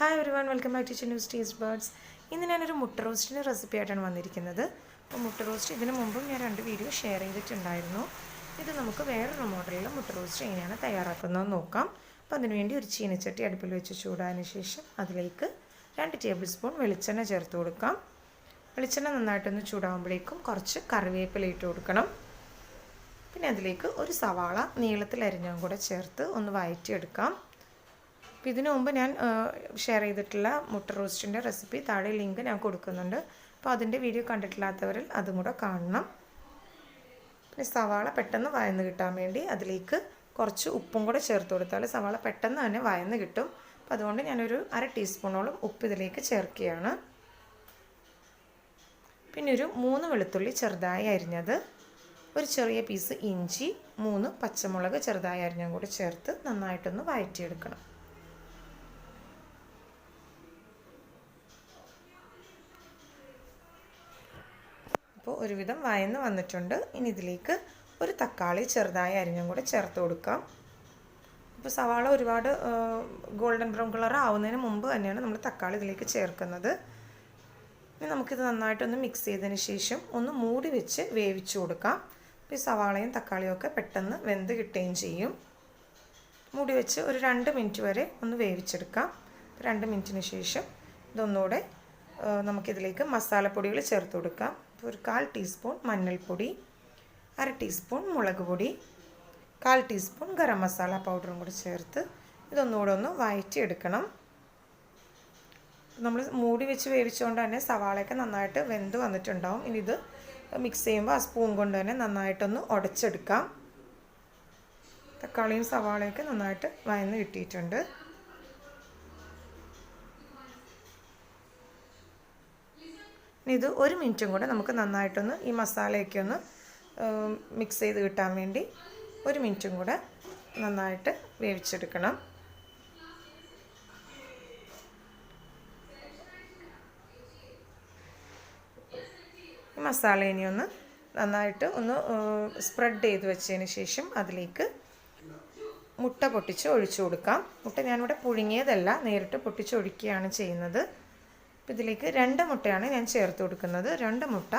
Hi everyone, welcome back to Chinnus Taste Buds. ഇന്ന് ഞാനൊരു മുട്ട റോസ്റ്റിൻ്റെ റെസിപ്പി ആയിട്ടാണ് വന്നിരിക്കുന്നത്. അപ്പോൾ മുട്ട റോസ്റ്റ് ഇതിന് മുമ്പും ഞാൻ 2 വീഡിയോ ഷെയർ ചെയ്തിട്ടുണ്ടായിരുന്നു. ഇത് നമുക്ക് വേറൊരു മോഡലിൽ മുട്ട റോസ്റ്റ് എങ്ങനെയാണ് തയ്യാറാക്കുന്നതെന്ന് നോക്കാം. അപ്പോൾ അതിനുവേണ്ടി ഒരു ചീനച്ചട്ടി അടുപ്പിൽ വെച്ച് ചൂടായതിനു ശേഷം അതിലേക്ക് 2 ടേബിൾ സ്പൂൺ വെളിച്ചെണ്ണ ചേർത്ത് കൊടുക്കാം. വെളിച്ചെണ്ണ നന്നായിട്ടൊന്ന് ചൂടാകുമ്പോഴേക്കും കുറച്ച് കറിവേപ്പില ഇട്ട് കൊടുക്കണം. പിന്നെ അതിലേക്ക് ഒരു സവാള നീളത്തിൽ അരിഞ്ഞതും കൂടെ ചേർത്ത് ഒന്ന് വഴറ്റിയെടുക്കാം. അപ്പോൾ ഇതിനു മുമ്പ് ഞാൻ ഷെയർ ചെയ്തിട്ടുള്ള മുട്ട റോസ്റ്റിൻ്റെ റെസിപ്പി താഴെ ലിങ്ക് ഞാൻ കൊടുക്കുന്നുണ്ട്. അപ്പോൾ അതിൻ്റെ വീഡിയോ കണ്ടിട്ടില്ലാത്തവരിൽ അതും കൂടെ കാണണം. പിന്നെ സവാള പെട്ടെന്ന് വഴന്ന് കിട്ടാൻ വേണ്ടി അതിലേക്ക് കുറച്ച് ഉപ്പും കൂടെ ചേർത്ത് കൊടുത്താൽ സവാള പെട്ടെന്ന് തന്നെ വഴന്ന് കിട്ടും. അപ്പോൾ അതുകൊണ്ട് ഞാനൊരു 1/2 ടീസ്പൂണോളം ഉപ്പ് ഇതിലേക്ക് ചേർക്കുകയാണ്. പിന്നെ ഒരു 3 വെളുത്തുള്ളി ചെറുതായി അരിഞ്ഞത്, ഒരു ചെറിയ പീസ് ഇഞ്ചി, 3 പച്ചമുളക് ചെറുതായി അരിഞ്ഞതും കൂടി ചേർത്ത് നന്നായിട്ടൊന്ന് വഴറ്റിയെടുക്കണം. അപ്പോൾ ഒരുവിധം വഴന്ന് വന്നിട്ടുണ്ട്. ഇനി ഇതിലേക്ക് ഒരു തക്കാളി ചെറുതായി അരിഞ്ഞും കൂടെ ചേർത്ത് കൊടുക്കാം. അപ്പോൾ സവാള ഒരുപാട് ഗോൾഡൻ ബ്രൗൺ കളർ ആവുന്നതിന് മുമ്പ് തന്നെയാണ് നമ്മൾ തക്കാളി ഇതിലേക്ക് ചേർക്കുന്നത്. ഇനി നമുക്കിത് നന്നായിട്ടൊന്ന് മിക്സ് ചെയ്തതിന് ശേഷം ഒന്ന് മൂടി വെച്ച് വേവിച്ചു കൊടുക്കാം. അപ്പോൾ ഈ സവാളയും തക്കാളിയും ഒക്കെ പെട്ടെന്ന് വെന്ത് കിട്ടുകയും ചെയ്യും. മൂടി വെച്ച് ഒരു 2 മിനിറ്റ് വരെ ഒന്ന് വേവിച്ചെടുക്കാം. 2 മിനിറ്റിന് ശേഷം ഇതൊന്നുകൂടെ നമുക്കിതിലേക്ക് മസാലപ്പൊടികൾ ചേർത്ത് കൊടുക്കാം. ഒരു 1/4 ടീസ്പൂൺ മഞ്ഞൾപ്പൊടി, 1/2 ടീസ്പൂൺ മുളക് പൊടി, 1/4 ടീസ്പൂൺ ഗരം മസാല പൗഡറും കൂടി ചേർത്ത് ഇതൊന്നുകൂടെ ഒന്ന് വഴറ്റിയെടുക്കണം. നമ്മൾ മൂടി വെച്ച് വേവിച്ചുകൊണ്ട് തന്നെ സവാളയൊക്കെ നന്നായിട്ട് വെന്ത് വന്നിട്ടുണ്ടാവും. ഇനി ഇത് മിക്സ് ചെയ്യുമ്പോൾ ആ സ്പൂൺ കൊണ്ട് തന്നെ നന്നായിട്ടൊന്ന് ഉടച്ചെടുക്കാം. തക്കാളിയും സവാളയൊക്കെ നന്നായിട്ട് വഴന്ന് കിട്ടിയിട്ടുണ്ട്. ഇത് 1 മിനിറ്റും കൂടെ നമുക്ക് നന്നായിട്ടൊന്ന് ഈ മസാലയൊക്കെ ഒന്ന് മിക്സ് ചെയ്ത് കിട്ടാൻ വേണ്ടി 1 മിനിറ്റും കൂടെ നന്നായിട്ട് വേവിച്ചെടുക്കണം. ഈ മസാല ഇനി ഒന്ന് നന്നായിട്ട് ഒന്ന് സ്പ്രെഡ് ചെയ്ത് വെച്ചതിന് ശേഷം അതിലേക്ക് മുട്ട പൊട്ടിച്ച് ഒഴിച്ചു കൊടുക്കാം. മുട്ട ഞാനിവിടെ പുഴുങ്ങിയതല്ല, നേരിട്ട് പൊട്ടിച്ച് ഒഴിക്കുകയാണ് ചെയ്യുന്നത്. ഇതിലേക്ക് 2 മുട്ടയാണ് ഞാൻ ചേർത്ത് കൊടുക്കുന്നത്. 2 മുട്ട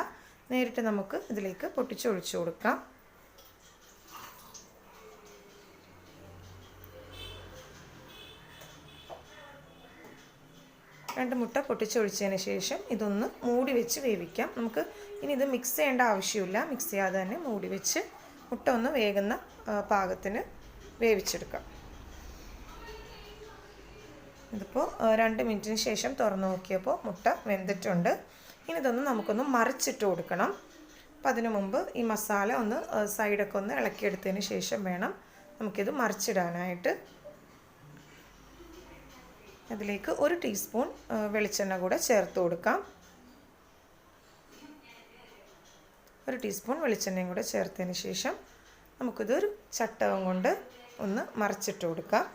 നേരിട്ട് നമുക്ക് ഇതിലേക്ക് പൊട്ടിച്ചൊഴിച്ചു കൊടുക്കാം. രണ്ട് മുട്ട പൊട്ടിച്ചൊഴിച്ചതിന് ശേഷം ഇതൊന്ന് മൂടി വെച്ച് വേവിക്കാം. നമുക്ക് ഇനി ഇത് മിക്സ് ചെയ്യേണ്ട ആവശ്യമില്ല. മിക്സ് ചെയ്യാതെ തന്നെ മൂടി വെച്ച് മുട്ട ഒന്ന് വേകുന്ന പാകത്തിന് വേവിച്ചെടുക്കാം. ഇതിപ്പോൾ 2 മിനിറ്റിന് ശേഷം തുറന്ന് നോക്കിയപ്പോൾ മുട്ട വെന്തിട്ടുണ്ട്. ഇനി ഇതൊന്ന് നമുക്കൊന്ന് മറിച്ചിട്ട് കൊടുക്കണം. അപ്പോൾ അതിനു മുമ്പ് ഈ മസാല ഒന്ന് സൈഡൊക്കെ ഒന്ന് ഇളക്കിയെടുത്തതിന് ശേഷം വേണം നമുക്കിത് മറിച്ചിടാനായിട്ട്. അതിലേക്ക് 1 ടീസ്പൂൺ വെളിച്ചെണ്ണ കൂടെ ചേർത്ത് കൊടുക്കാം. 1 ടീസ്പൂൺ വെളിച്ചെണ്ണയും കൂടെ ചേർത്തതിന് ശേഷം നമുക്കിതൊരു ചട്ടകം കൊണ്ട് ഒന്ന് മറിച്ചിട്ട് കൊടുക്കാം.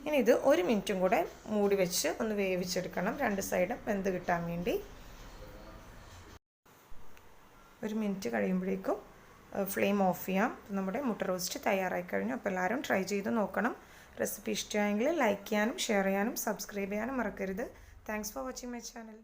ഇനി ഇത് 1 മിനിറ്റും കൂടെ മൂടി വെച്ച് ഒന്ന് വേവിച്ചെടുക്കണം, 2 സൈഡും വെന്ത് കിട്ടാൻ വേണ്ടി. 1 മിനിറ്റ് കഴിയുമ്പോഴേക്കും ഫ്ലെയിം ഓഫ് ചെയ്യാം. നമ്മുടെ മുട്ട റോസ്റ്റ് തയ്യാറായി കഴിഞ്ഞു. അപ്പോൾ എല്ലാവരും ട്രൈ ചെയ്ത് നോക്കണം. റെസിപ്പി ഇഷ്ടമായെങ്കിൽ ലൈക്ക് ചെയ്യാനും ഷെയർ ചെയ്യാനും സബ്സ്ക്രൈബ് ചെയ്യാനും മറക്കരുത്. Thanks for watching my channel.